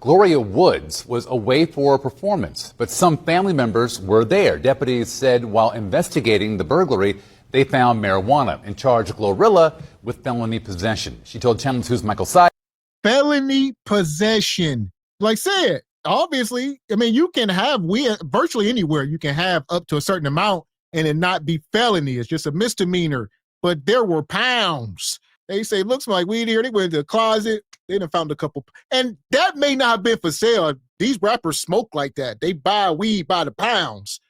Gloria Woods was away for a performance, but some family members were there. Deputies said while investigating the burglary, they found marijuana and charged Glorilla with felony possession. She told Channel 2's Michael Sy. Felony possession. Like said, obviously, I mean, you can have weed virtually anywhere. You can have up to a certain amount and it not be felony. It's just a misdemeanor. But there were pounds. They say, looks like weed here. They went into the closet. They done found a couple. And that may not have been for sale. These rappers smoke like that. They buy weed by the pounds.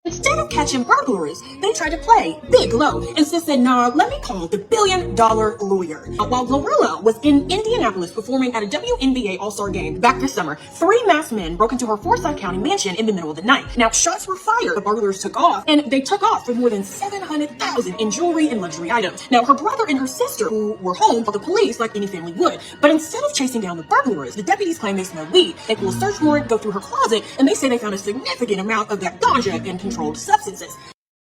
Instead of catching burglars, they tried to play Big Low and said, nah, let me call the $1 billion lawyer. While Glorilla was in Indianapolis performing at a WNBA All-Star game back this summer, 3 masked men broke into her Forsyth County mansion in the middle of the night. Now, shots were fired. The burglars took off, and they took off with more than $700,000 in jewelry and luxury items. Now, her brother and her sister, who were home, called the police like any family would. But instead of chasing down the burglars, the deputies claim they smelled weed. They pull a search warrant, go through her closet, and they say they found a significant amount of that ganja and controlled substances.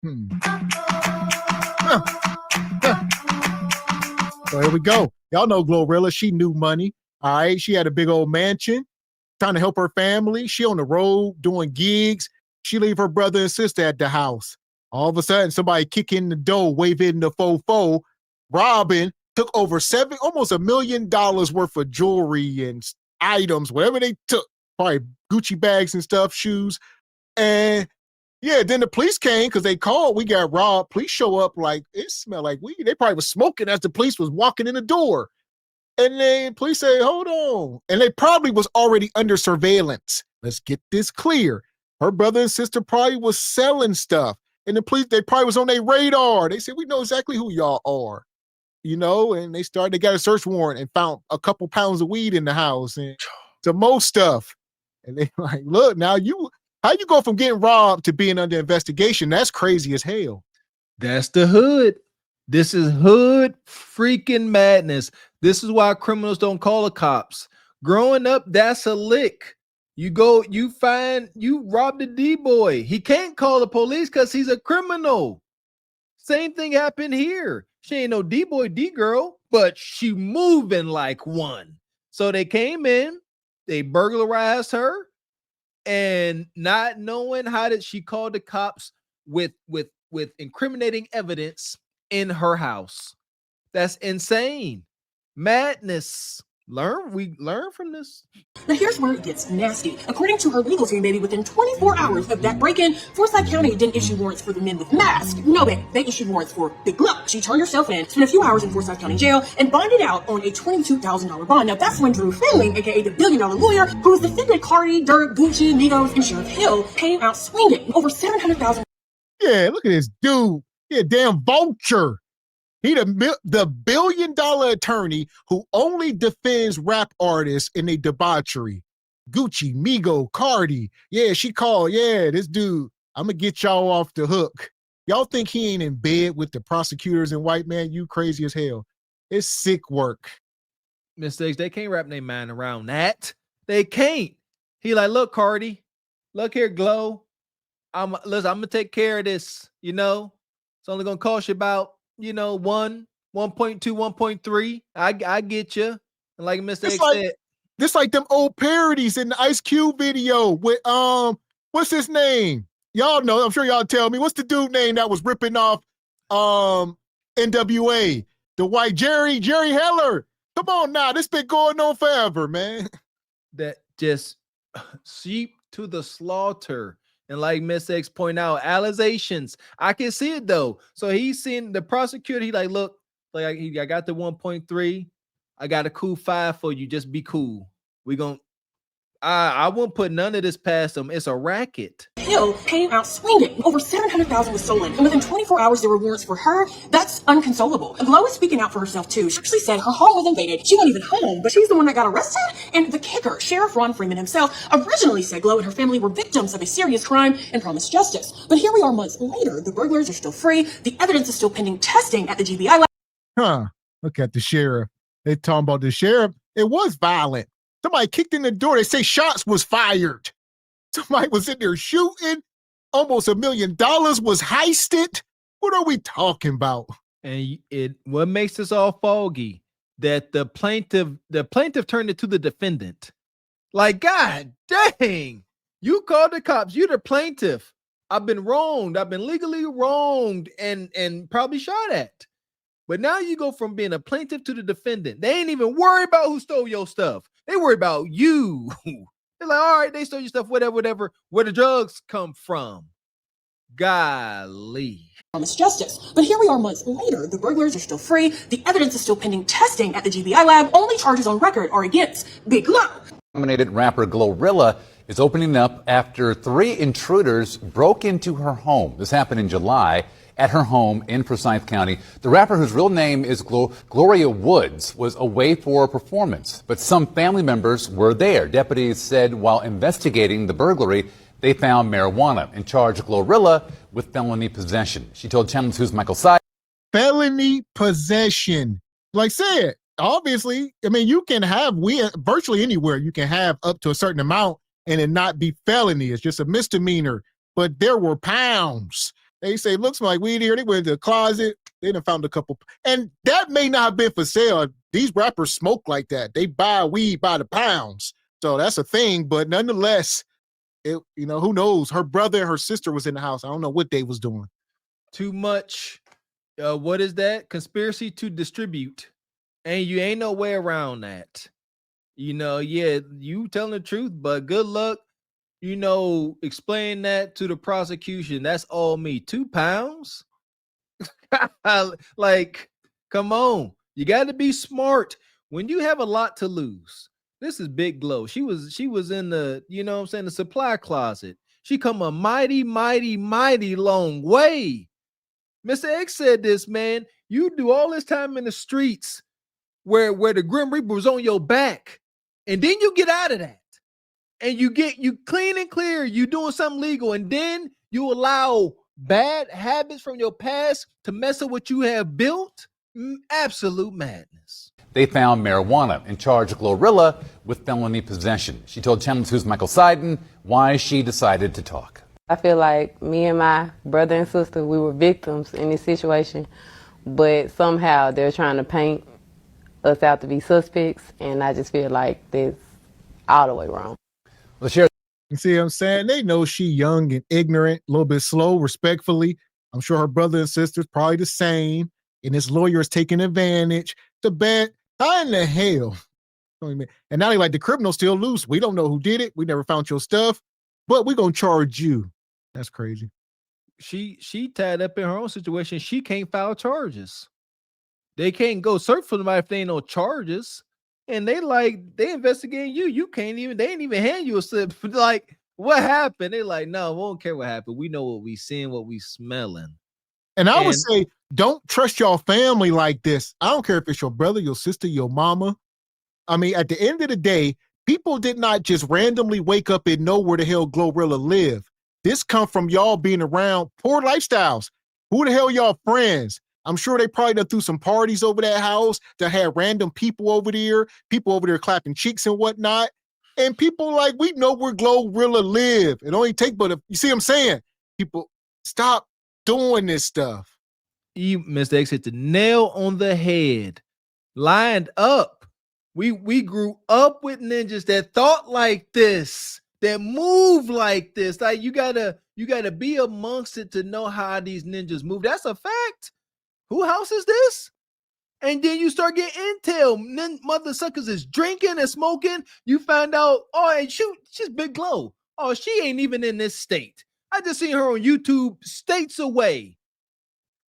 So here we go. Y'all know Glorilla. She knew money. All right. She had a big old mansion trying to help her family. She on the road doing gigs. She leave her brother and sister at the house. All of a sudden, somebody kick in the door, wave in the fofo, robbing, took over almost $1 million worth of jewelry and items, whatever they took, probably Gucci bags and stuff, shoes. And yeah, then the police came because they called, we got robbed. Police show up like, it smelled like weed. They probably was smoking as the police was walking in the door. And then police say, hold on. And they probably was already under surveillance. Let's get this clear. Her brother and sister probably was selling stuff. And the police, they probably was on their radar. They said, we know exactly who y'all are. You know, and they got a search warrant and found a couple pounds of weed in the house and some more stuff. And they like, look, now how you go from getting robbed to being under investigation? That's crazy as hell. That's the hood. This is hood freaking madness. This is why criminals don't call the cops. Growing up, that's a lick. You robbed a D-boy. He can't call the police because he's a criminal. Same thing happened here. She ain't no D-boy, D-girl, but she moving like one. So they came in, they burglarized her, and not knowing how did she call the cops with incriminating evidence in her house. That's insane. Madness. We learn from this. But here's where it gets nasty. According to her legal team, baby, within 24 hours of that break-in, Forsyth County didn't issue warrants for the men with masks. No, babe, they issued warrants for Big Low. She turned herself in, spent a few hours in Forsyth County jail, and bonded out on a $22,000 bond. Now, that's when Drew Finley, aka the $1 billion lawyer, who has defended Cardi, Dirk, Gucci, Migos, and Sheriff Hill, came out swinging over $700,000. Yeah, look at this dude. He a damn vulture. He the $1 billion attorney who only defends rap artists in their debauchery. Gucci, Migo, Cardi. Yeah, she called. Yeah, this dude, I'm going to get y'all off the hook. Y'all think he ain't in bed with the prosecutors and white man? You crazy as hell. It's sick work. Mistakes. They can't wrap their mind around that. They can't. He like, look, Cardi, look here, Glow. Listen, I'm going to take care of this, you know. It's only going to cost you about, 1.2, 1.3. I get you. And like Mr. X said, this like them old parodies in the Ice Cube video with what's his name? Y'all know, I'm sure y'all tell me. What's the dude name that was ripping off NWA? The white Jerry Heller. Come on now, this been going on forever, man. That just sheep to the slaughter. And like Miss X point out, allegations. I can see it though. So he's seen the prosecutor. He like, look, like I got the 1.3. I got a cool 5 for you. Just be cool. I won't put none of this past them. It's a racket. Hill came out swinging. Over $700,000 was stolen, and within 24 hours there were warrants for her. That's unconsolable. Glow is speaking out for herself too. She actually said her home was invaded. She wasn't even home, but she's the one that got arrested. And the kicker, Sheriff Ron Freeman himself, originally said Glow and her family were victims of a serious crime and promised justice. But here we are months later. The burglars are still free. The evidence is still pending testing at the GBI lab. Look at the sheriff. They talking about the sheriff. It was violent. Somebody kicked in the door. They say shots was fired. Somebody was in there shooting. Almost $1 million was heisted. What are we talking about? And what makes this all foggy? that the plaintiff turned it to the defendant. Like, God dang, you called the cops. You're the plaintiff. I've been wronged. I've been legally wronged and probably shot at. But now you go from being a plaintiff to the defendant. They ain't even worried about who stole your stuff. They worry about you. They're like, all right, they stole your stuff, whatever. Where the drugs come from. Golly. Promised justice. But here we are months later. The burglars are still free. The evidence is still pending testing at the GBI lab. Only charges on record are against Big Glow. Nominated rapper Glorilla is opening up after 3 intruders broke into her home. This happened in July at her home in Forsyth County. The rapper, whose real name is Gloria Woods, was away for a performance, but some family members were there. Deputies said while investigating the burglary, they found marijuana and charged Glorilla with felony possession. She told Channel 2's Michael Seid. Felony possession. Like said, obviously, I mean, you can have weed virtually anywhere. You can have up to a certain amount and it not be felony. It's just a misdemeanor. But there were pounds. They say, looks like weed here. They went to the closet. They done found a couple. And that may not have been for sale. These rappers smoke like that. They buy weed by the pounds. So that's a thing. But nonetheless, who knows? Her brother and her sister was in the house. I don't know what they was doing. Too much. What is that? Conspiracy to distribute. And you ain't no way around that. You telling the truth, but good luck, explain that to the prosecution. That's all me. 2 pounds? Like, come on. You got to be smart when you have a lot to lose. This is Big Glow. She was in the, the supply closet. She come a mighty, mighty, mighty long way. Mr. X said this, man. You do all this time in the streets where the Grim Reaper was on your back, and then you get out of that, and you clean and clear. You doing something legal, and then you allow bad habits from your past to mess up what you have built. Absolute madness. They found marijuana and charged Glorilla with felony possession. She told Channel 2's Michael Seid why she decided to talk. I feel like me and my brother and sister, we were victims in this situation, but somehow they're trying to paint us out to be suspects, and I just feel like that's all the way wrong. You see what I'm saying? They know she young and ignorant, a little bit slow, respectfully. I'm sure her brother and sister's probably the same, and this lawyer is taking advantage. The bad, how in the hell? And now they like the criminal's still loose. We don't know who did it. We never found your stuff, but we're going to charge you. That's crazy. She tied up in her own situation. She can't file charges. They can't go search for them if they ain't no charges. And they investigating you. You can't even, they ain't even hand you a slip. Like, what happened? They like, no, we don't care what happened. We know what we seeing, what we smelling. And I would say, don't trust your family like this. I don't care if it's your brother, your sister, your mama. I mean, at the end of the day, people did not just randomly wake up and know where the hell Glorilla live. This come from y'all being around poor lifestyles. Who the hell y'all friends? I'm sure they probably done threw some parties over that house that had random people over there clapping cheeks and whatnot. And people like, we know where Glorilla live. It only take but you see what I'm saying? People, stop doing this stuff. Mr. X hit the nail on the head. Lined up. We grew up with ninjas that thought like this, that move like this. Like you gotta be amongst it to know how these ninjas move. That's a fact. Who house is this? And then you start getting intel. Then mother suckers is drinking and smoking. You find out, oh, and shoot, she's Big Glow. Oh, she ain't even in this state. I just seen her on YouTube states away.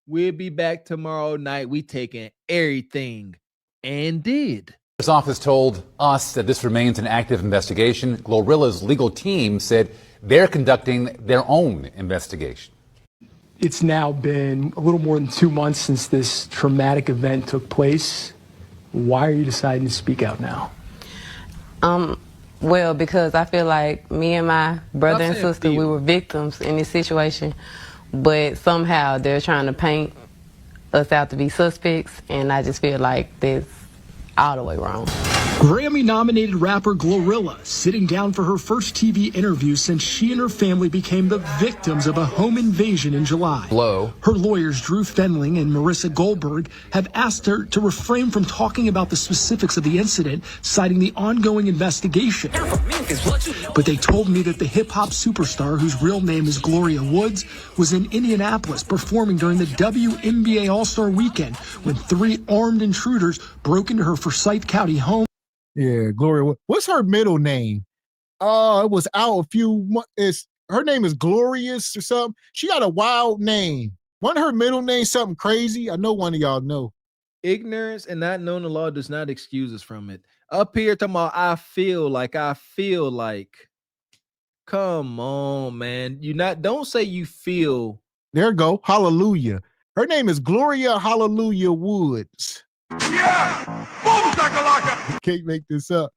We'll be back tomorrow night. We taking everything and did. This office told us that this remains an active investigation. Glorilla's legal team said they're conducting their own investigation. It's now been a little more than 2 months since this traumatic event took place. Why are you deciding to speak out now? Well, because I feel like me and my brother and sister, we were victims in this situation, but somehow they're trying to paint us out to be suspects, and I just feel like that's all the way wrong. Grammy-nominated rapper Glorilla sitting down for her first TV interview since she and her family became the victims of a home invasion in July. Low. Her lawyers, Drew Fenling and Marissa Goldberg, have asked her to refrain from talking about the specifics of the incident, citing the ongoing investigation. But they told me that the hip-hop superstar, whose real name is Gloria Woods, was in Indianapolis performing during the WNBA All-Star Weekend when 3 armed intruders broke into her Forsyth County home. Yeah, Gloria. What's her middle name? It was out a few months. Her name is Glorious or something. She got a wild name. Wasn't her middle name something crazy? I know one of y'all know. Ignorance and not knowing the law does not excuse us from it. Up here talking about I feel like. Come on, man. Don't say you feel. There go. Hallelujah. Her name is Gloria Hallelujah Woods. Yeah! Boom, shakalaka! Can't make this up.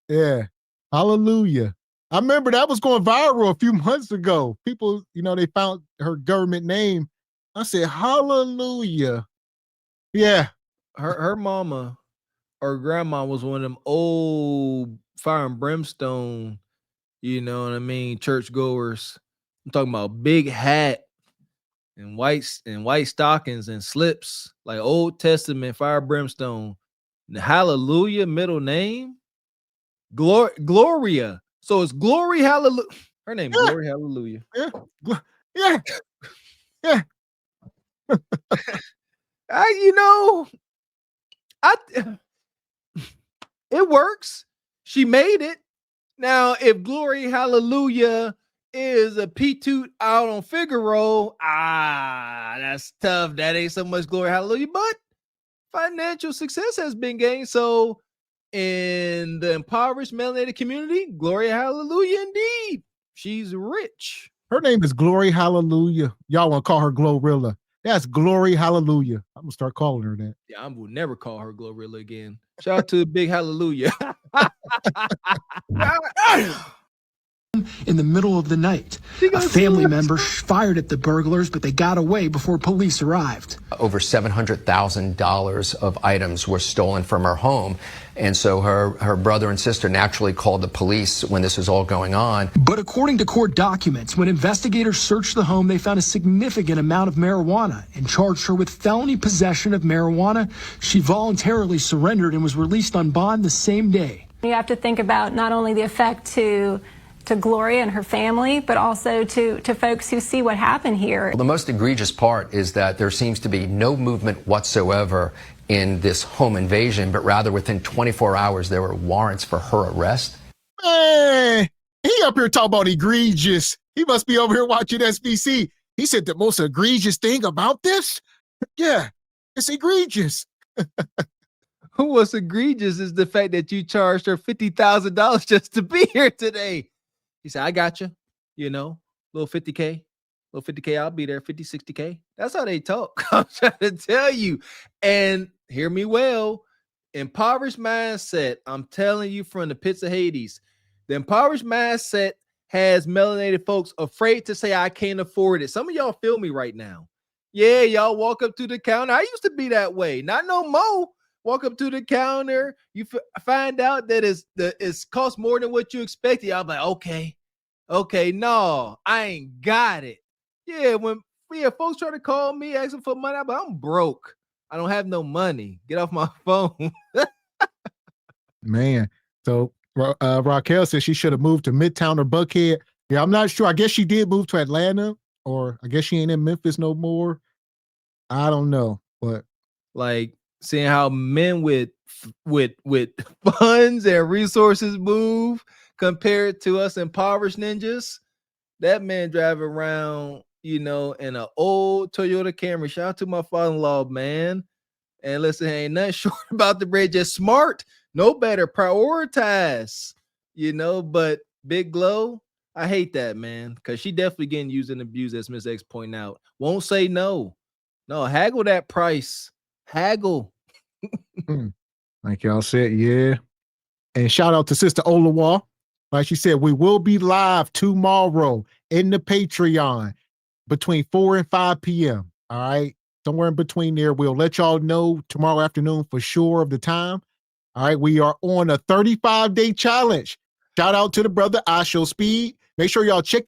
Yeah. Hallelujah. I remember that was going viral a few months ago. People, they found her government name. I said, hallelujah. Yeah. Her mama or grandma was one of them old fire and brimstone, churchgoers. I'm talking about big hat and white stockings and slips, like Old Testament fire brimstone. The Hallelujah middle name, Gloria. So it's Glory Hallelujah. Her name is Glory Hallelujah. Yeah. Yeah. It works. She made it. Now, if Glory Hallelujah is a P2 out on Figaro, that's tough. That ain't so much Glory Hallelujah, but financial success has been gained. So in the impoverished melanated community, Glory Hallelujah indeed. She's rich. Her name is Glory Hallelujah. Y'all want to call her Glorilla. That's Glory Hallelujah. I'm going to start calling her that. Yeah, I will never call her Glorilla again. Shout out to Big Hallelujah. In the middle of the night, a family member fired at the burglars, but they got away before police arrived. Over $700,000 of items were stolen from her home. And so her brother and sister naturally called the police when this was all going on. But according to court documents, when investigators searched the home, they found a significant amount of marijuana and charged her with felony possession of marijuana. She voluntarily surrendered and was released on bond the same day. You have to think about not only the effect to Gloria and her family, but also to folks who see what happened here. Well, the most egregious part is that there seems to be no movement whatsoever in this home invasion, but rather within 24 hours, there were warrants for her arrest. Man, he up here talking about egregious. He must be over here watching SBC. He said the most egregious thing about this? Yeah, it's egregious. What's egregious is the fact that you charged her $50,000 just to be here today. He said, I got you, little 50K, I'll be there, 50, 60K. That's how they talk. I'm trying to tell you. And hear me well, impoverished mindset, I'm telling you from the pits of Hades, the impoverished mindset has melanated folks afraid to say, I can't afford it. Some of y'all feel me right now. Yeah, y'all walk up to the counter. I used to be that way. Not no more. Walk up to the counter, you find out that it's cost more than what you expected. I'm like, okay, no, I ain't got it. Yeah, when folks try to call me asking for money, I'm broke. I don't have no money. Get off my phone. Man, so Raquel says she should have moved to Midtown or Buckhead. Yeah, I'm not sure. I guess she did move to Atlanta, or I guess she ain't in Memphis no more. I don't know, but like seeing how men with funds and resources move compared to us impoverished ninjas. That man driving around, in an old Toyota Camry. Shout out to my father-in-law, man. And listen, ain't nothing short about the bread, just smart, no better, prioritize, but Big Glow, I hate that, man, because she definitely getting used and abused, as Miss X pointing out. Won't say no. No, haggle that price. Haggle. Like y'all said, yeah. And shout out to Sister Olawa. Like she said, we will be live tomorrow in the Patreon between 4 and 5 p.m. All right. Somewhere in between there. We'll let y'all know tomorrow afternoon for sure of the time. All right, we are on a 35-day challenge. Shout out to the brother I Show Speed. Make sure y'all check